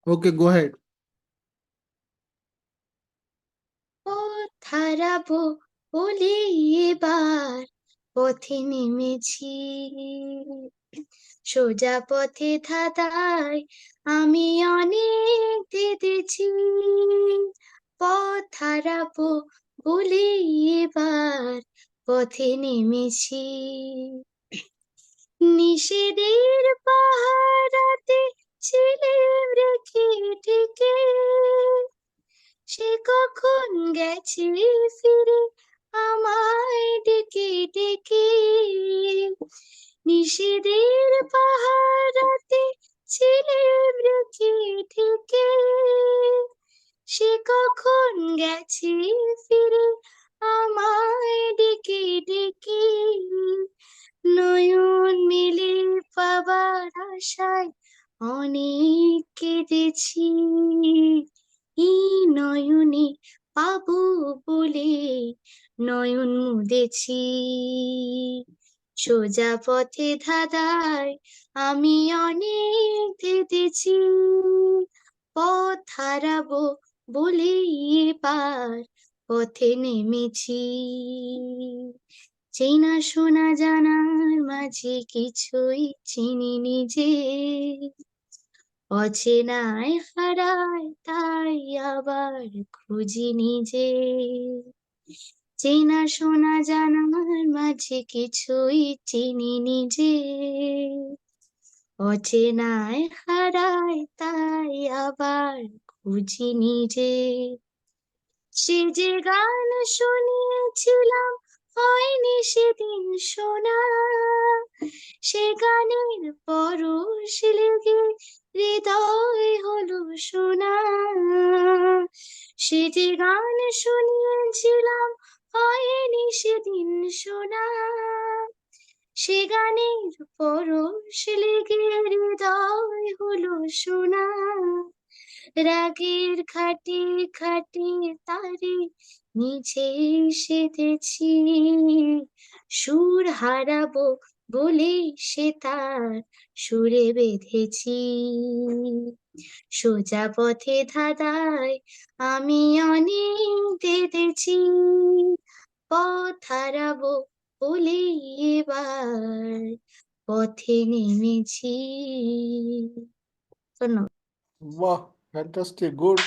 Okay, go ahead. পথ হারাবো বলে এবার পথে নেমেছি, সোজা পথে ধাঁধায় আমি অনেক কেঁদেছি। পথ হারাবো বলে এবার পথে নেমেছি, নিষেধের পাহারাতে ছিলেম রেখে ঠেকে, সে কখন গেছে ফিরে আমায় ডেকে ডেকে। নিষেধের পাহারাতে ছিলেম রেখে ঠেকে, সে কখন গেছে ফিরে আমায় ডেকে ডেকে। নয়ন মেলে পাবার আশায় অনেক কেঁদেছি, এই নয়নে পাবো বলে নয়ন মুদেছি। সোজা পথে ধাঁধায় আমি অনেক কেঁদেছি, পথ হারাবো বলে এবার পথে নেমেছি। চেনা শোনা জানার মাঝে কিছুই চিনিনি যে, অচেনায় হারায় তাই আবার খুঁজি নিজে। চেনা শোনা জানার মাঝে কিছুই চিনিনি যে, অচেনায় হারায় তাই আবার খুঁজি নিজে। সে যে গান শুনিয়েছিলাম হয়নি সেদিন শোনা, সে গানের পরশ লেগে হৃদয় হলো শোনা। সে যে গান শুনিয়েছিলাম হয়নি সেদিন শোনা, সে গানের পরশ লেগে হৃদয় হলো শোনা। রাগের খাটে খাটে তারে নিচে সেধেছি, সুর হারাবো বলে সে তার সুরে বেঁধেছি। সোজা পথে ধাঁধায় আমি অনেক কেঁদেছি, পথ হারাবো বলে এবার পথে নেমেছি। ধন্যবাদ। Wow, fantastic, good.